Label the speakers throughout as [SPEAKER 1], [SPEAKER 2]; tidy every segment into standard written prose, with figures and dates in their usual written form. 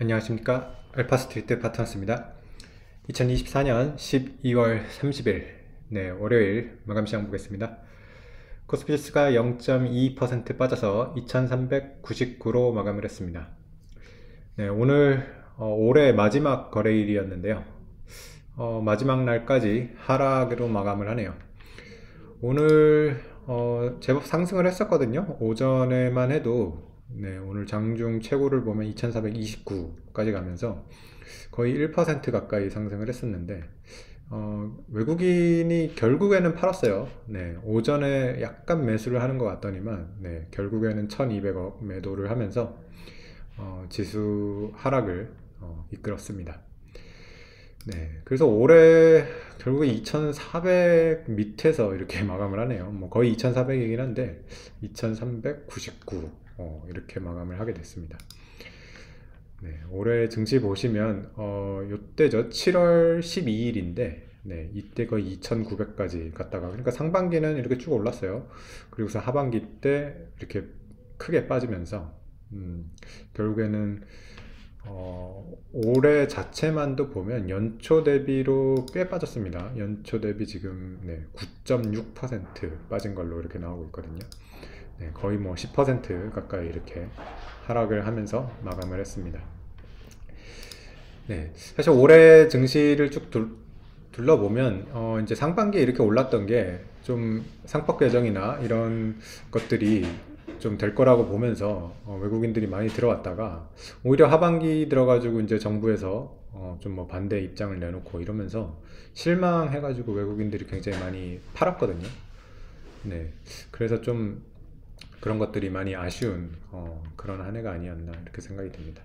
[SPEAKER 1] 안녕하십니까. 알파스트리트 파트너스입니다. 2024년 12월 30일 월요일 마감시장 보겠습니다. 코스피지수가 0.2% 빠져서 2399로 마감을 했습니다. 오늘 올해 마지막 거래일이었는데요. 마지막 날까지 하락으로 마감을 하네요. 오늘 제법 상승을 했었거든요. 오전에만 해도 오늘 장중 최고를 보면 2429까지 가면서 거의 1% 가까이 상승을 했었는데 외국인이 결국에는 팔았어요. 오전에 약간 매수를 하는 것 같더니만 결국에는 1200억 매도를 하면서 지수 하락을 이끌었습니다. 그래서 올해 결국에 2400 밑에서 이렇게 마감을 하네요. 뭐 거의 2400이긴 한데 2399 이렇게 마감을 하게 됐습니다. 올해 증시 보시면 요때죠. 7월 12일인데 이때 거의 2900까지 갔다가, 그러니까 상반기는 이렇게 쭉 올랐어요. 그리고서 하반기 때 이렇게 크게 빠지면서 결국에는 올해 자체만도 보면 연초 대비로 꽤 빠졌습니다. 연초 대비 지금 9.6% 빠진 걸로 이렇게 나오고 있거든요. 거의 뭐 10% 가까이 이렇게 하락을 하면서 마감을 했습니다. 사실 올해 증시를 쭉 둘러보면 이제 상반기에 이렇게 올랐던 게 좀 상법 개정이나 이런 것들이 좀 될 거라고 보면서 외국인들이 많이 들어왔다가 오히려 하반기 들어가지고 이제 정부에서 좀 뭐 반대 입장을 내놓고 이러면서 실망해가지고 외국인들이 굉장히 많이 팔았거든요. 그래서 좀 그런 것들이 많이 아쉬운 그런 한 해가 아니었나 이렇게 생각이 듭니다.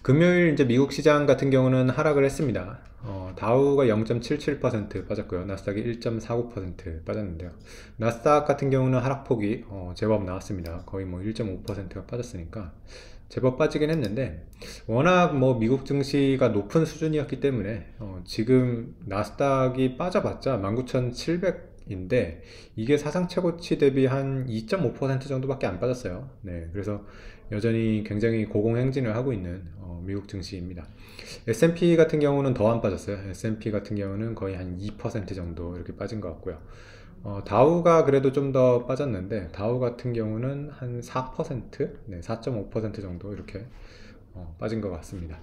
[SPEAKER 1] 금요일 이제 미국 시장 같은 경우는 하락을 했습니다. 다우가 0.77% 빠졌고요. 나스닥이 1.49% 빠졌는데요. 나스닥 같은 경우는 하락폭이 제법 나왔습니다. 거의 뭐 1.5%가 빠졌으니까 제법 빠지긴 했는데, 워낙 뭐 미국 증시가 높은 수준이었기 때문에 지금 나스닥이 빠져봤자 19,700인데 이게 사상 최고치 대비 한 2.5% 정도밖에 안 빠졌어요. 그래서 여전히 굉장히 고공행진을 하고 있는 미국 증시입니다. S&P 같은 경우는 더 안 빠졌어요. S&P 같은 경우는 거의 한 2% 정도 이렇게 빠진 것 같고요. 다우가 그래도 좀 더 빠졌는데 다우 같은 경우는 한 4%, 4.5% 정도 이렇게 빠진 것 같습니다.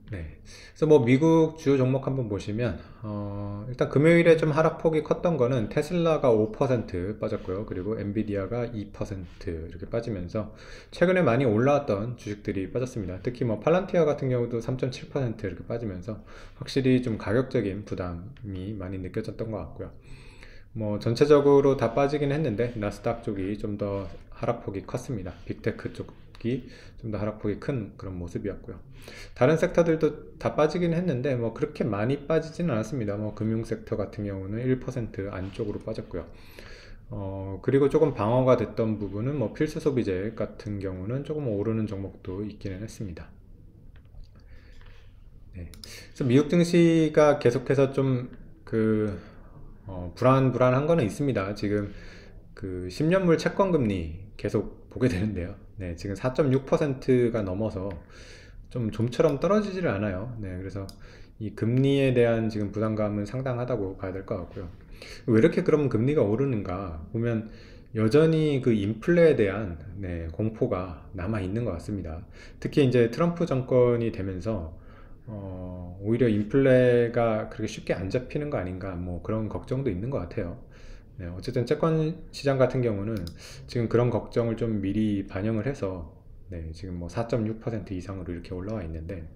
[SPEAKER 1] 그래서 뭐 미국 주요 종목 한번 보시면 일단 금요일에 좀 하락폭이 컸던 거는 테슬라가 5% 빠졌고요. 그리고 엔비디아가 2% 이렇게 빠지면서 최근에 많이 올라왔던 주식들이 빠졌습니다. 특히 뭐 팔란티아 같은 경우도 3.7% 이렇게 빠지면서 확실히 좀 가격적인 부담이 많이 느껴졌던 것 같고요. 뭐 전체적으로 다 빠지긴 했는데 나스닥 쪽이 좀 더 하락폭이 컸습니다. 빅테크 쪽이 좀 더 하락폭이 큰 그런 모습이었고요. 다른 섹터들도 다 빠지긴 했는데 뭐 그렇게 많이 빠지진 않았습니다. 뭐 금융 섹터 같은 경우는 1% 안쪽으로 빠졌고요. 그리고 조금 방어가 됐던 부분은 뭐 필수 소비재 같은 경우는 조금 오르는 종목도 있기는 했습니다. 그래서 미국 증시가 계속해서 좀그 불안한 거는 있습니다. 지금 그 10년물 채권 금리 계속 보게 되는데요. 지금 4.6%가 넘어서 좀처럼 떨어지지를 않아요. 그래서 이 금리에 대한 지금 부담감은 상당하다고 봐야 될 것 같고요. 왜 이렇게 그럼 금리가 오르는가 보면 여전히 그 인플레에 대한 공포가 남아 있는 것 같습니다. 특히 이제 트럼프 정권이 되면서 오히려 인플레가 그렇게 쉽게 안 잡히는 거 아닌가, 뭐 그런 걱정도 있는 것 같아요. 어쨌든 채권 시장 같은 경우는 지금 그런 걱정을 좀 미리 반영을 해서 지금 뭐 4.6% 이상으로 이렇게 올라와 있는데,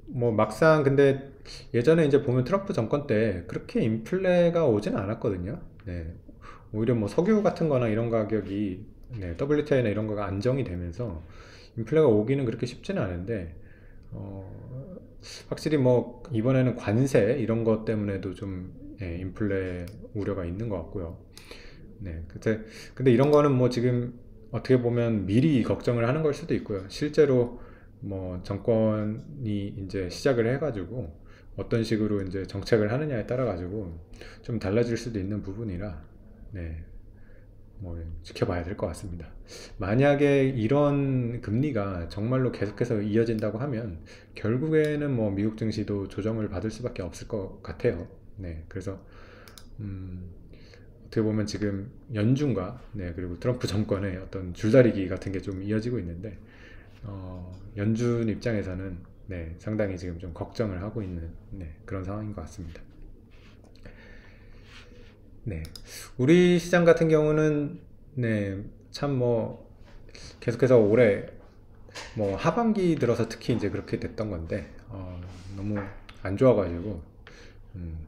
[SPEAKER 1] 뭐 막상 근데 예전에 이제 보면 트럼프 정권 때 그렇게 인플레가 오지는 않았거든요. 오히려 뭐 석유 같은 거나 이런 가격이 WTI나 이런 거가 안정이 되면서 인플레가 오기는 그렇게 쉽지는 않은데 확실히 뭐 이번에는 관세 이런 것 때문에도 좀 인플레 우려가 있는 것 같고요. 근데 이런 거는 뭐 지금 어떻게 보면 미리 걱정을 하는 걸 수도 있고요. 실제로 뭐 정권이 이제 시작을 해가지고 어떤 식으로 이제 정책을 하느냐에 따라 가지고 좀 달라질 수도 있는 부분이라 뭐 지켜봐야 될 것 같습니다. 만약에 이런 금리가 정말로 계속해서 이어진다고 하면 결국에는 뭐 미국 증시도 조정을 받을 수밖에 없을 것 같아요. 네, 그래서 음, 어떻게 보면 지금 연준과 네, 그리고 트럼프 정권의 어떤 줄다리기 같은 게 좀 이어지고 있는데 연준 입장에서는 네, 상당히 지금 좀 걱정을 하고 있는 네, 그런 상황인 것 같습니다. 네, 우리 시장 같은 경우는 네, 참 뭐 계속해서 올해 뭐 하반기 들어서 특히 이제 그렇게 됐던 건데 너무 안 좋아가지고 음,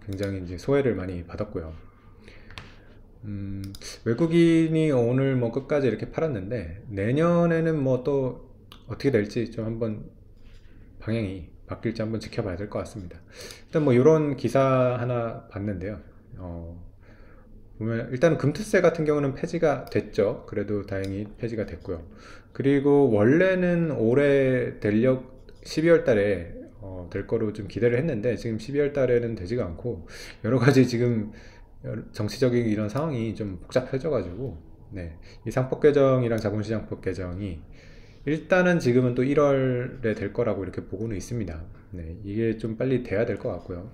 [SPEAKER 1] 굉장히 이제 소외를 많이 받았고요. 음, 외국인이 오늘 뭐 끝까지 이렇게 팔았는데 내년에는 뭐 또 어떻게 될지 좀 한번 방향이 바뀔지 한번 지켜봐야 될 것 같습니다. 일단 뭐 이런 기사 하나 봤는데요. 보면 일단 금투세 같은 경우는 폐지가 됐죠. 그래도 다행히 폐지가 됐고요. 그리고 원래는 올해 대력 12월 달에 될 거로 좀 기대를 했는데 지금 12월 달에는 되지가 않고 여러 가지 지금 정치적인 이런 상황이 좀 복잡해져 가지고 네. 이 상법 개정이랑 자본시장법 개정이 일단은 지금은 또 1월에 될 거라고 이렇게 보고는 있습니다. 네. 이게 좀 빨리 돼야 될 것 같고요.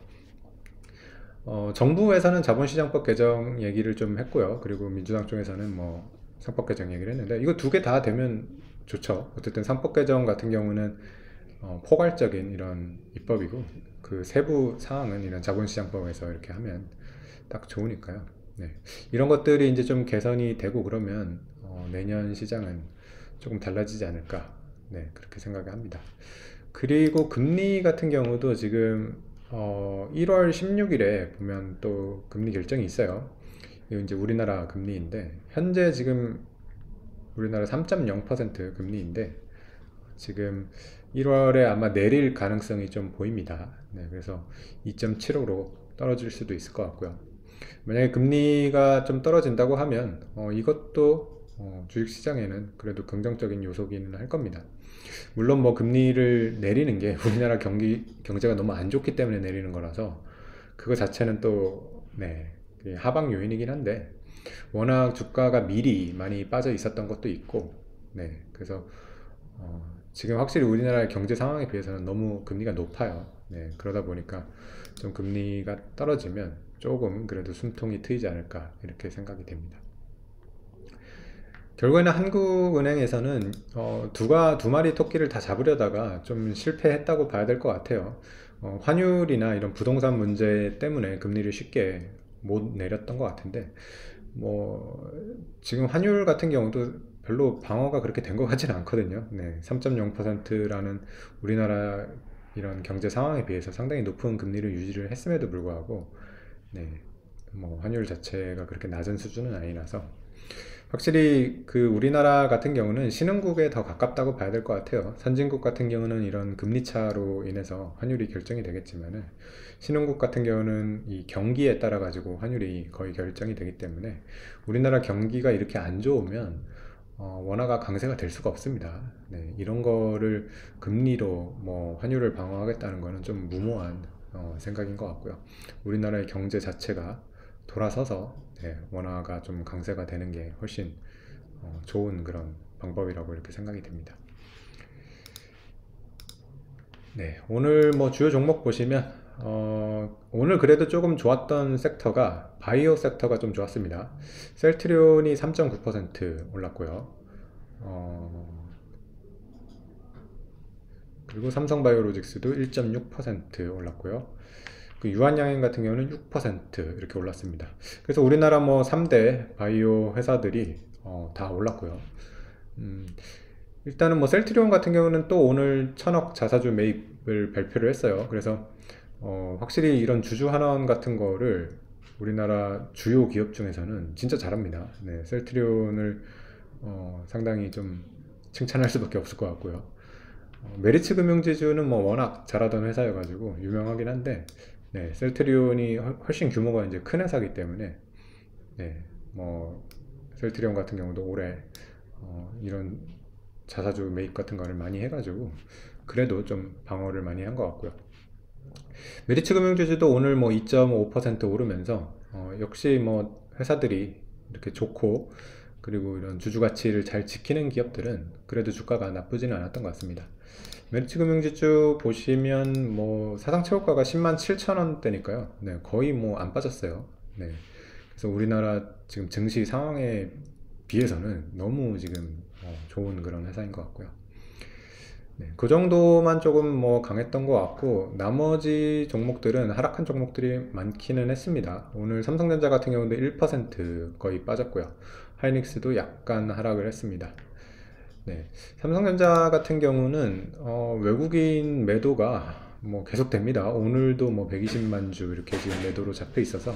[SPEAKER 1] 정부에서는 자본시장법 개정 얘기를 좀 했고요. 그리고 민주당 쪽에서는 뭐 상법 개정 얘기를 했는데 이거 두 개 다 되면 좋죠. 어쨌든 상법 개정 같은 경우는 포괄적인 이런 입법이고 그 세부 사항은 이런 자본시장법에서 이렇게 하면 딱 좋으니까요. 네. 이런 것들이 이제 좀 개선이 되고 그러면 내년 시장은 조금 달라지지 않을까. 네, 그렇게 생각을 합니다. 그리고 금리 같은 경우도 지금 1월 16일에 보면 또 금리 결정이 있어요. 이거 이제 우리나라 금리인데 현재 지금 우리나라 3.0% 금리인데 지금 1월에 아마 내릴 가능성이 좀 보입니다. 네, 그래서 2.75로 떨어질 수도 있을 것 같고요. 만약에 금리가 좀 떨어진다고 하면 이것도 주식시장에는 그래도 긍정적인 요소기는 할 겁니다. 물론 뭐 금리를 내리는 게 우리나라 경제가 너무 안 좋기 때문에 내리는 거라서 그거 자체는 또 네, 하방 요인이긴 한데 워낙 주가가 미리 많이 빠져 있었던 것도 있고 네, 그래서 지금 확실히 우리나라의 경제 상황에 비해서는 너무 금리가 높아요. 네, 그러다 보니까 좀 금리가 떨어지면 조금 그래도 숨통이 트이지 않을까 이렇게 생각이 됩니다. 결국에는 한국은행에서는 두 마리 토끼를 다 잡으려다가 좀 실패했다고 봐야 될 것 같아요. 환율이나 이런 부동산 문제 때문에 금리를 쉽게 못 내렸던 것 같은데 뭐 지금 환율 같은 경우도 별로 방어가 그렇게 된 것 같지는 않거든요. 네, 3.0%라는 우리나라 이런 경제 상황에 비해서 상당히 높은 금리를 유지를 했음에도 불구하고 네, 뭐 환율 자체가 그렇게 낮은 수준은 아니라서 확실히 그 우리나라 같은 경우는 신흥국에 더 가깝다고 봐야 될 것 같아요. 선진국 같은 경우는 이런 금리 차로 인해서 환율이 결정이 되겠지만은 신흥국 같은 경우는 이 경기에 따라 가지고 환율이 거의 결정이 되기 때문에 우리나라 경기가 이렇게 안 좋으면 원화가 강세가 될 수가 없습니다. 네, 이런 거를 금리로 뭐 환율을 방어하겠다는 거는 좀 무모한 생각인 것 같고요. 우리나라의 경제 자체가 돌아서서 네, 원화가 좀 강세가 되는 게 훨씬 좋은 그런 방법이라고 이렇게 생각이 됩니다. 네, 오늘 뭐 주요 종목 보시면 오늘 그래도 조금 좋았던 섹터가 바이오 섹터가 좀 좋았습니다. 셀트리온이 3.9% 올랐고요. 어, 그리고 삼성바이오로직스도 1.6% 올랐고요. 그 유한양행 같은 경우는 6% 이렇게 올랐습니다. 그래서 우리나라 뭐 3대 바이오 회사들이 다 올랐고요. 음, 일단은 뭐 셀트리온 같은 경우는 또 오늘 천억 자사주 매입을 발표를 했어요. 그래서 확실히 이런 주주 환원 같은 거를 우리나라 주요 기업 중에서는 진짜 잘합니다. 네, 셀트리온을 상당히 좀 칭찬할 수밖에 없을 것 같고요. 메리츠 금융지주는 뭐 워낙 잘하던 회사여가지고 유명하긴 한데 네, 셀트리온이 훨씬 규모가 이제 큰 회사이기 때문에 네, 뭐 셀트리온 같은 경우도 올해 이런 자사주 매입 같은 거를 많이 해가지고 그래도 좀 방어를 많이 한 것 같고요. 메리츠 금융지주도 오늘 뭐 2.5% 오르면서 역시 뭐 회사들이 이렇게 좋고, 그리고 이런 주주 가치를 잘 지키는 기업들은 그래도 주가가 나쁘지는 않았던 것 같습니다. 메리츠금융지주 보시면 뭐 사상 최고가가 10만 7천 원대니까요. 네, 거의 뭐 안 빠졌어요. 네. 그래서 우리나라 지금 증시 상황에 비해서는 너무 지금 좋은 그런 회사인 것 같고요. 네, 그 정도만 조금 뭐 강했던 것 같고, 나머지 종목들은 하락한 종목들이 많기는 했습니다. 오늘 삼성전자 같은 경우도 1% 거의 빠졌고요. 하이닉스도 약간 하락을 했습니다. 네, 삼성전자 같은 경우는 외국인 매도가 뭐 계속됩니다. 오늘도 뭐 120만 주 이렇게 지금 매도로 잡혀 있어서,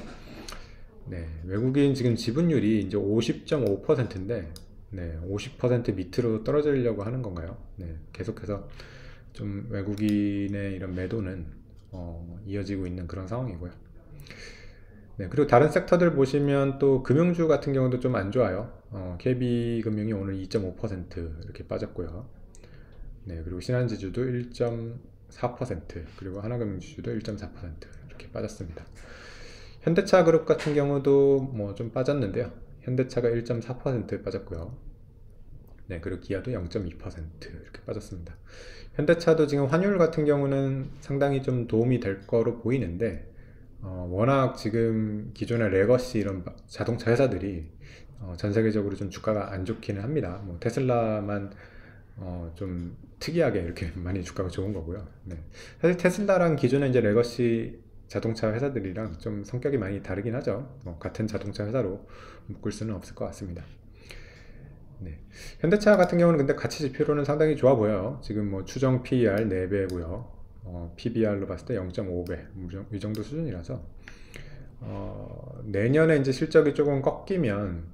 [SPEAKER 1] 네, 외국인 지금 지분율이 이제 50.5%인데, 네, 50% 밑으로 떨어지려고 하는 건가요? 네, 계속해서 좀 외국인의 이런 매도는 이어지고 있는 그런 상황이고요. 네, 그리고 다른 섹터들 보시면 또 금융주 같은 경우도 좀 안 좋아요. KB금융이 오늘 2.5% 이렇게 빠졌고요. 네, 그리고 신한지주도 1.4%, 그리고 하나금융지주도 1.4% 이렇게 빠졌습니다. 현대차 그룹 같은 경우도 뭐 좀 빠졌는데요. 현대차가 1.4% 빠졌고요. 네, 그리고 기아도 0.2% 이렇게 빠졌습니다. 현대차도 지금 환율 같은 경우는 상당히 좀 도움이 될 거로 보이는데, 워낙 지금 기존의 레거시 이런 자동차 회사들이 전 세계적으로 좀 주가가 안 좋기는 합니다. 뭐 테슬라만 좀 특이하게 이렇게 많이 주가가 좋은 거고요. 네. 사실 테슬라랑 기존의 이제 레거시 자동차 회사들이랑 좀 성격이 많이 다르긴 하죠. 같은 자동차 회사로 묶을 수는 없을 것 같습니다. 네. 현대차 같은 경우는 근데 가치 지표로는 상당히 좋아 보여요. 지금 뭐 추정 PER 4배고요. PBR로 봤을 때 0.5배 이 정도 수준이라서 내년에 이제 실적이 조금 꺾이면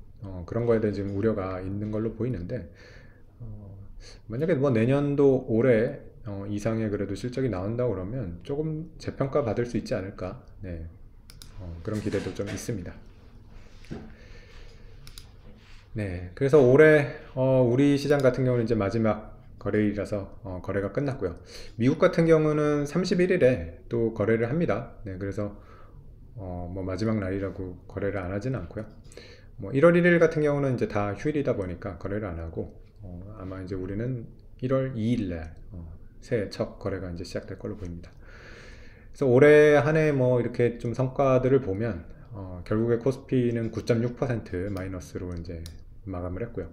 [SPEAKER 1] 그런 거에 대한 지금 우려가 있는 걸로 보이는데, 만약에 뭐 내년도 올해 이상의 그래도 실적이 나온다 그러면 조금 재평가 받을 수 있지 않을까. 네. 그런 기대도 좀 있습니다. 네, 그래서 올해 우리 시장 같은 경우는 이제 마지막 거래일이라서 거래가 끝났고요. 미국 같은 경우는 31일에 또 거래를 합니다. 네, 그래서 뭐 마지막 날이라고 거래를 안 하지는 않고요. 뭐 1월 1일 같은 경우는 이제 다 휴일이다 보니까 거래를 안 하고, 아마 이제 우리는 1월 2일 날 새해 첫 거래가 이제 시작될 걸로 보입니다. 그래서 올해 한 해 뭐 이렇게 좀 성과들을 보면 결국에 코스피는 9.6% 마이너스로 이제 마감을 했고요.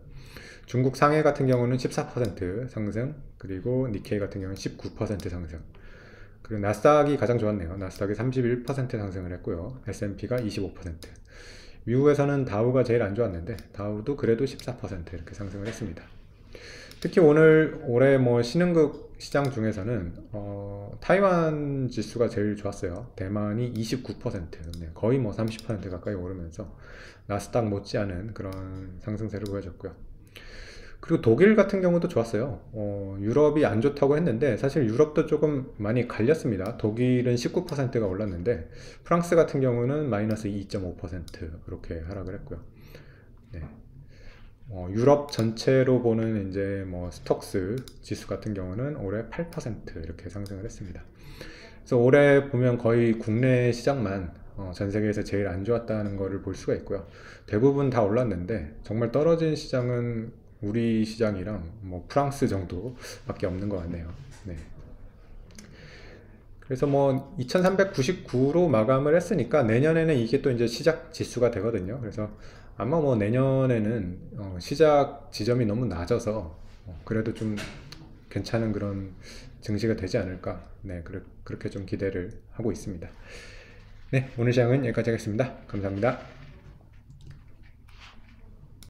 [SPEAKER 1] 중국 상해 같은 경우는 14% 상승, 그리고 니케이 같은 경우는 19% 상승, 그리고 나스닥이 가장 좋았네요. 나스닥이 31% 상승을 했고요. S&P가 25%. 미국에서는 다우가 제일 안 좋았는데 다우도 그래도 14% 이렇게 상승을 했습니다. 특히 올해 뭐 신흥국 시장 중에서는 타이완 지수가 제일 좋았어요. 대만이 29%, 네, 거의 뭐 30% 가까이 오르면서 나스닥 못지않은 그런 상승세를 보여줬고요. 그리고 독일 같은 경우도 좋았어요. 유럽이 안 좋다고 했는데 사실 유럽도 조금 많이 갈렸습니다. 독일은 19%가 올랐는데 프랑스 같은 경우는 마이너스 2.5% 그렇게 하락을 했고요. 네. 유럽 전체로 보는 이제 뭐 스톡스 지수 같은 경우는 올해 8% 이렇게 상승을 했습니다. 그래서 올해 보면 거의 국내 시장만 전 세계에서 제일 안 좋았다는 것을 볼 수가 있고요. 대부분 다 올랐는데 정말 떨어진 시장은 우리 시장이랑 뭐 프랑스 정도밖에 없는 것 같네요. 네. 그래서 뭐 2399로 마감을 했으니까 내년에는 이게 또 이제 시작 지수가 되거든요. 그래서 아마 뭐 내년에는 시작 지점이 너무 낮아서 그래도 좀 괜찮은 그런 증시가 되지 않을까. 네, 그렇게 좀 기대를 하고 있습니다. 네, 오늘 시장은 여기까지 하겠습니다. 감사합니다.